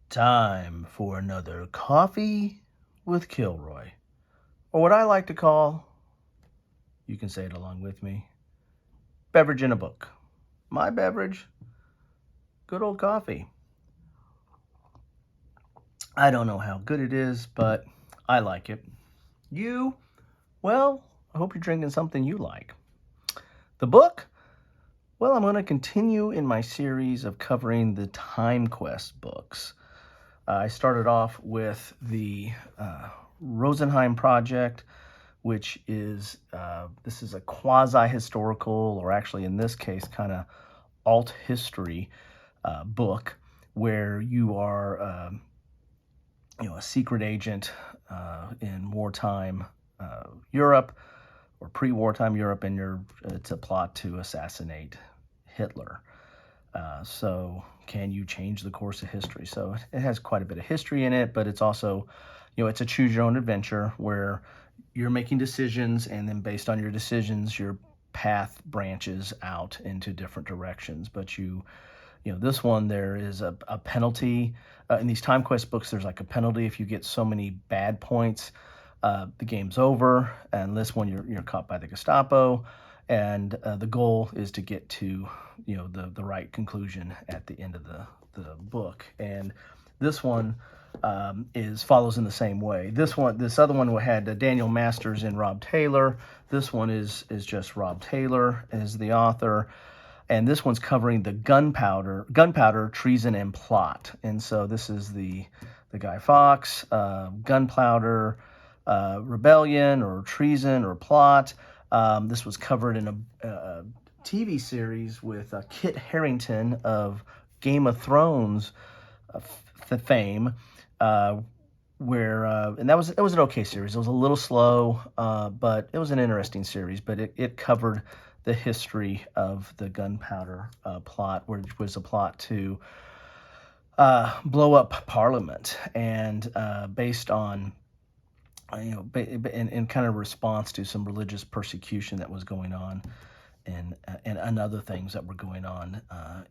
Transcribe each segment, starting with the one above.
Time for another coffee with Kilroy. Or what I like to call, you can say it along with me, beverage in a book. My beverage, good old coffee. I don't know how good it is, but I like it. You, well, I hope you're drinking something you like. The book? Well, I'm going to continue in my series of covering the Time Quest books. I started off with the Rosenheim Project, which is, this is a quasi-historical, or actually in this case, kind of alt history book where you are, a secret agent in wartime Europe or pre-wartime Europe, and it's a plot to assassinate Hitler. So can you change the course of history? So it has quite a bit of history in it, but it's also, it's a choose your own adventure where you're making decisions, and then based on your decisions, your path branches out into different directions. But this one, there is a penalty. In these Time Quest books, there's like a penalty if you get so many bad points, the game's over. And this one, you're caught by the Gestapo. And the goal is to get to, the right conclusion at the end of the book. And this one follows in the same way. This other one had Daniel Masters and Rob Taylor. This one is just Rob Taylor as the author. And this one's covering the Gunpowder, Treason and Plot. And so this is the Guy Fawkes, Gunpowder, Rebellion or Treason or Plot. This was covered in a TV series with Kit Harrington of Game of Thrones fame, and it was an okay series. It was a little slow, but it was an interesting series. But it covered the history of the Gunpowder Plot, which was a plot to blow up Parliament, and based on in kind of response to some religious persecution that was going on, and other things that were going on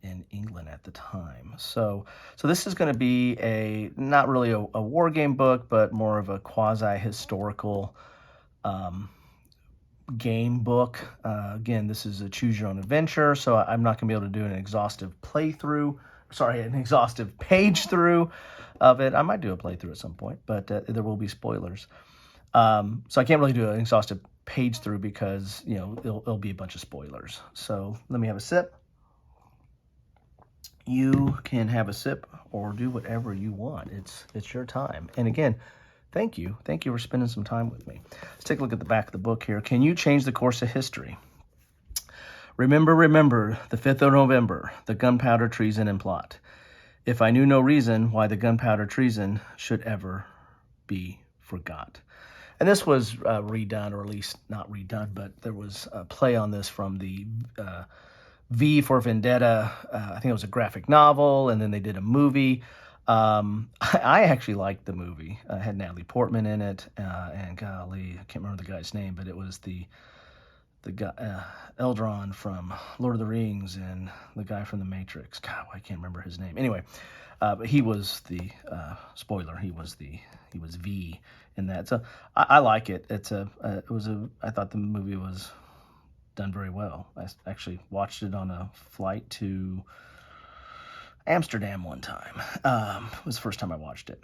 in England at the time. So this is going to be not really a war game book, but more of a quasi-historical game book. Again, this is a choose your own adventure, so I'm not going to be able to do an exhaustive page through of it. I might do a playthrough at some point, but there will be spoilers. So I can't really do an exhaustive page through because, it'll be a bunch of spoilers. So let me have a sip. You can have a sip or do whatever you want. It's your time. And again, thank you. Thank you for spending some time with me. Let's take a look at the back of the book here. Can you change the course of history? Remember, the 5th of November, the Gunpowder Treason and Plot. If I knew no reason why the Gunpowder Treason should ever be forgot. And this was redone, or at least not redone, but there was a play on this from the V for Vendetta. I think it was a graphic novel, and then they did a movie. I actually liked the movie. It had Natalie Portman in it, and golly, I can't remember the guy's name, but it was the guy, Eldron from Lord of the Rings, and the guy from The Matrix. God, I can't remember his name. Anyway, but he was the spoiler. He was V in that. So I like it. I thought the movie was done very well. I actually watched it on a flight to Amsterdam one time. It was the first time I watched it.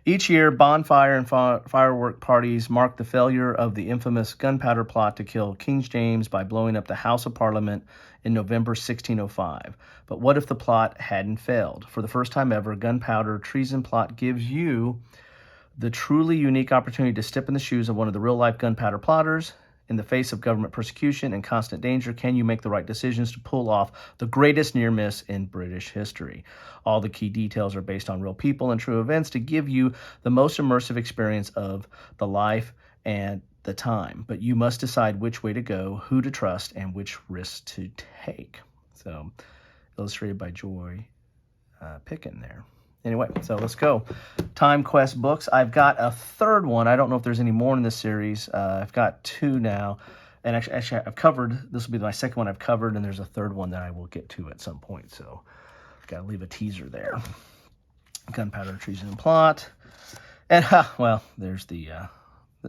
Each year, bonfire and firework parties mark the failure of the infamous Gunpowder Plot to kill King James by blowing up the House of Parliament in November 1605. But what if the plot hadn't failed? For the first time ever, Gunpowder Treason Plot gives you the truly unique opportunity to step in the shoes of one of the real-life gunpowder plotters. In the face of government persecution and constant danger, can you make the right decisions to pull off the greatest near miss in British history? All the key details are based on real people and true events to give you the most immersive experience of the life and the time. But you must decide which way to go, who to trust, and which risks to take. So, illustrated by Joy Pickin there. Anyway, so let's go. Time Quest books. I've got a third one. I don't know if there's any more in this series. I've got two now. And actually, I've covered, this will be my second one I've covered, and there's a third one that I will get to at some point. So I've got to leave a teaser there. Gunpowder, Treason Plot. And, well, there's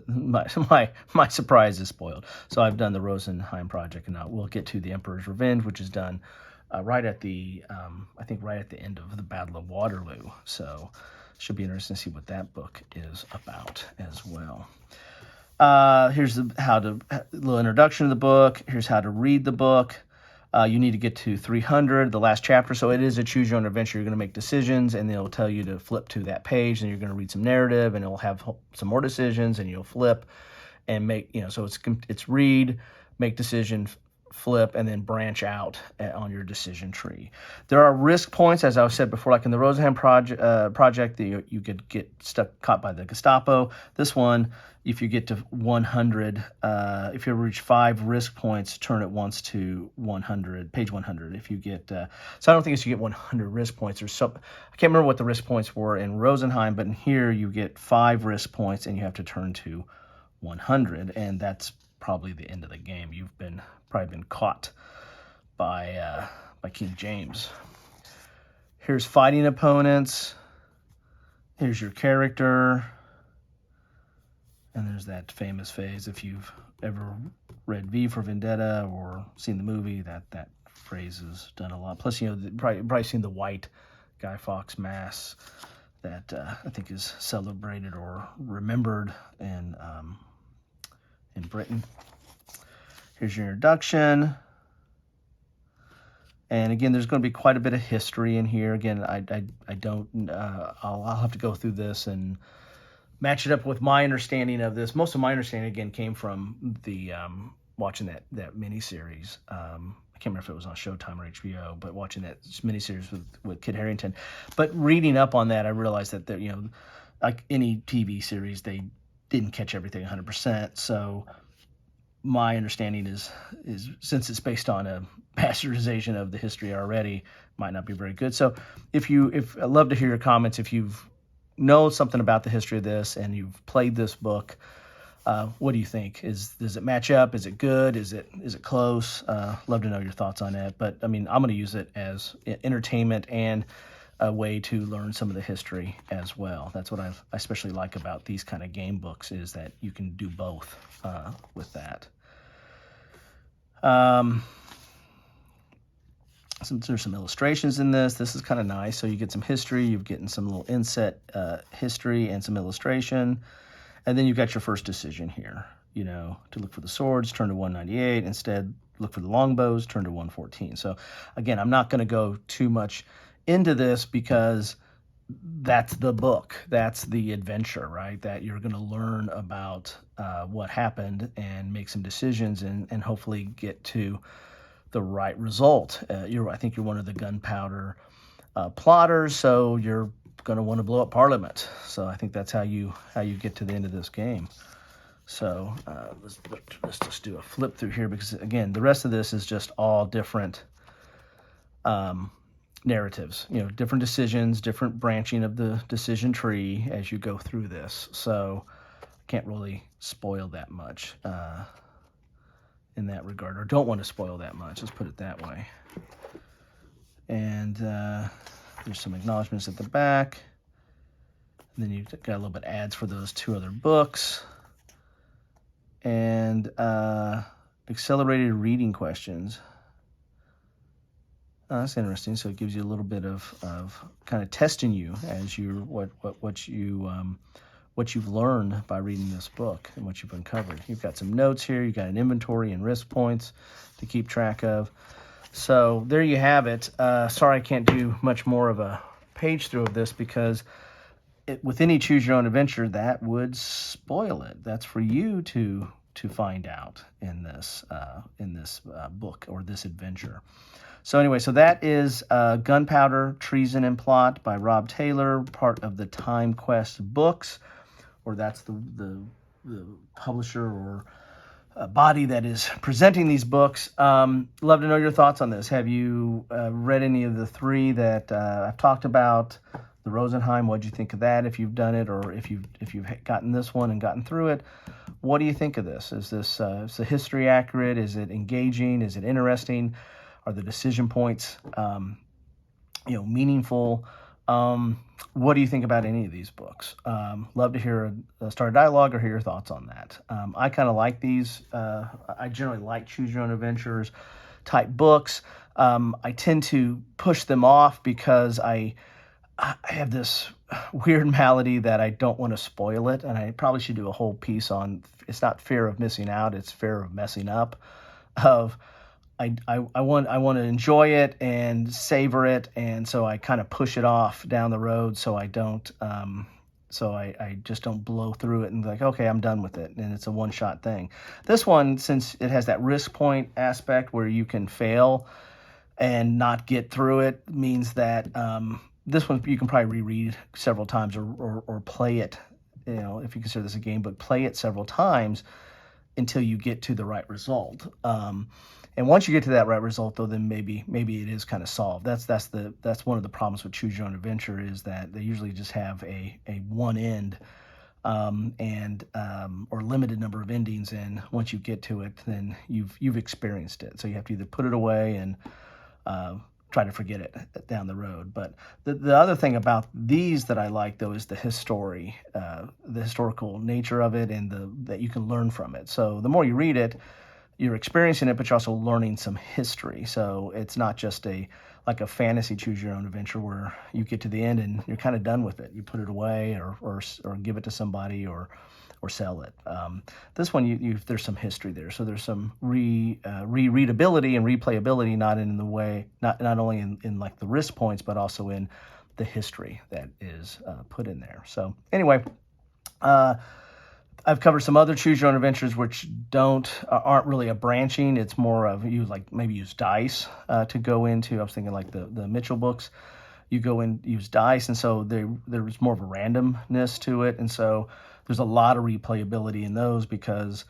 my surprise is spoiled. So I've done the Rosenheim Project, and now we'll get to the Emperor's Revenge, which is done right at the, I think right at the end of the Battle of Waterloo. So should be interesting to see what that book is about as well. Here's a little introduction to the book. Here's how to read the book. You need to get to 300, the last chapter. So it is a choose your own adventure. You're going to make decisions, and it'll tell you to flip to that page, and you're going to read some narrative, and it'll have some more decisions, and you'll flip and make, so it's read, make decision, flip, and then branch out on your decision tree. There are risk points, as I said before, like in the Rosenheim project, you could get caught by the Gestapo. This one, if you get to 100, if you reach 5 risk points, turn it once to 100, page 100. If you get, so I don't think it's you get 100 risk points or so. I can't remember what the risk points were in Rosenheim, but in here you get 5 risk points and you have to turn to 100, and that's probably the end of the game. You've probably been caught by King James. Here's fighting opponents. Here's your character. And there's that famous phase. If you've ever read V for Vendetta or seen the movie, that phrase is done a lot. Plus, probably seen the white Guy Fawkes mass that I think is celebrated or remembered in Britain. Here's your introduction. And again, there's going to be quite a bit of history in here. Again, I'll have to go through this and match it up with my understanding of this. Most of my understanding, again, came from the watching that miniseries. I can't remember if it was on Showtime or HBO, but watching that miniseries with Kit Harrington. But reading up on that, I realized that like any TV series, they didn't catch everything 100%. So my understanding is since it's based on a bastardization of the history already, might not be very good. So I'd love to hear your comments if you've know something about the history of this and you've played this book. What do you think? Does it match up? Is it good? Is it close? Love to know your thoughts on that. But I mean, I'm going to use it as entertainment and a way to learn some of the history as well. That's what I especially like about these kind of game books, is that you can do both with that. There's some illustrations in this. This is kind of nice. So you get some history, you're getting some little inset history and some illustration. And then you've got your first decision here, to look for the swords, turn to 198. Instead, look for the longbows, turn to 114. So again, I'm not going to go too much into this because that's the book. That's the adventure, right? That you're going to learn about what happened and make some decisions and hopefully get to the right result. I think you're one of the gunpowder plotters, so you're going to want to blow up Parliament. So I think that's how you get to the end of this game. So let's just do a flip through here, because again, the rest of this is just all different narratives, different decisions, different branching of the decision tree as you go through this. So I can't really spoil that much in that regard, or don't want to spoil that much. Let's put it that way. And there's some acknowledgments at the back. And then you've got a little bit of ads for those 2 other books. And accelerated reading questions. That's interesting. So it gives you a little bit of kind of testing you as what you've learned by reading this book and what you've uncovered. You've got some notes here. You've got an inventory and risk points to keep track of. So there you have it. Sorry I can't do much more of a page through of this, because with any choose your own adventure, that would spoil it. That's for you to find out in this book or this adventure. So anyway, so that is Gunpowder, Treason and Plot by Rob Taylor, part of the Time Quest Books, or that's the publisher or body that is presenting these books. Love to know your thoughts on this. Have you read any of the 3 that I've talked about? The Rosenheim, what'd you think of that? If you've done it, or if you've gotten this one and gotten through it, what do you think of this? Is this is the history accurate? Is it engaging? Is it interesting? Are the decision points meaningful? What do you think about any of these books? Love to hear start a dialogue or hear your thoughts on that. I kind of like these. I generally like choose your own adventures type books. I tend to push them off because I have this weird malady that I don't want to spoil it, and I probably should do a whole piece on. It's not fear of missing out; it's fear of messing up. Of I want to enjoy it and savor it, and so I kind of push it off down the road, so I don't. I just don't blow through it and be like, okay, I'm done with it, and it's a one-shot thing. This one, since it has that risk point aspect where you can fail and not get through it, means that this one you can probably reread several times or play it. You know, if you consider this a game book, play it several times until you get to the right result. And once you get to that right result, though, then maybe it is kind of solved. That's one of the problems with Choose Your Own Adventure, is that they usually just have a one end or limited number of endings, and once you get to it, then you've experienced it. So you have to either put it away and try to forget it down the road. But the other thing about these that I like, though, is the historical nature of it, and that you can learn from it. So the more you read it, you're experiencing it, but you're also learning some history. So it's not just like a fantasy choose your own adventure where you get to the end and you're kind of done with it. You put it away or give it to somebody or sell it. This one, there's some history there. So there's some rereadability and replayability, not in the way, not only in like the risk points, but also in the history that is put in there. So anyway, I've covered some other choose your own adventures which aren't really a branching. It's more of maybe use dice to go into. I was thinking like the Mitchell books. You go and use dice, and so there's more of a randomness to it, and so there's a lot of replayability in those because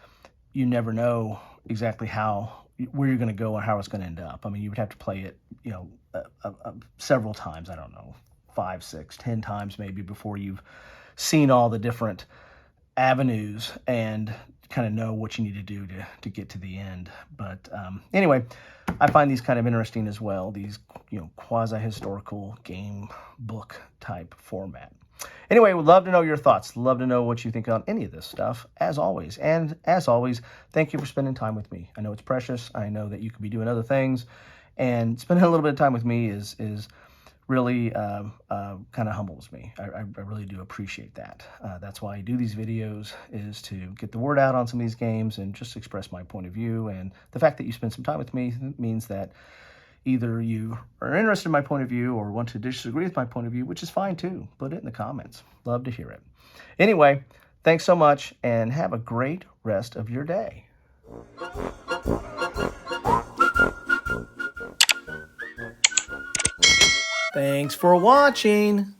you never know exactly where you're going to go and how it's going to end up. I mean, you would have to play it, several times. I don't know, 5, 6, 10 times maybe before you've seen all the different avenues and kind of know what you need to do to get to the end. But anyway, I find these kind of interesting as well, these quasi-historical game book type format. Anyway, would love to know your thoughts. Love to know what you think on any of this stuff, as always. And as always, thank you for spending time with me. I know it's precious. I know that you could be doing other things, and spending a little bit of time with me is really kind of humbles me. I really do appreciate that. That's why I do these videos, is to get the word out on some of these games and just express my point of view. And the fact that you spend some time with me means that either you are interested in my point of view or want to disagree with my point of view, which is fine too. Put it in the comments. Love to hear it. Anyway, thanks so much, and have a great rest of your day. Thanks for watching.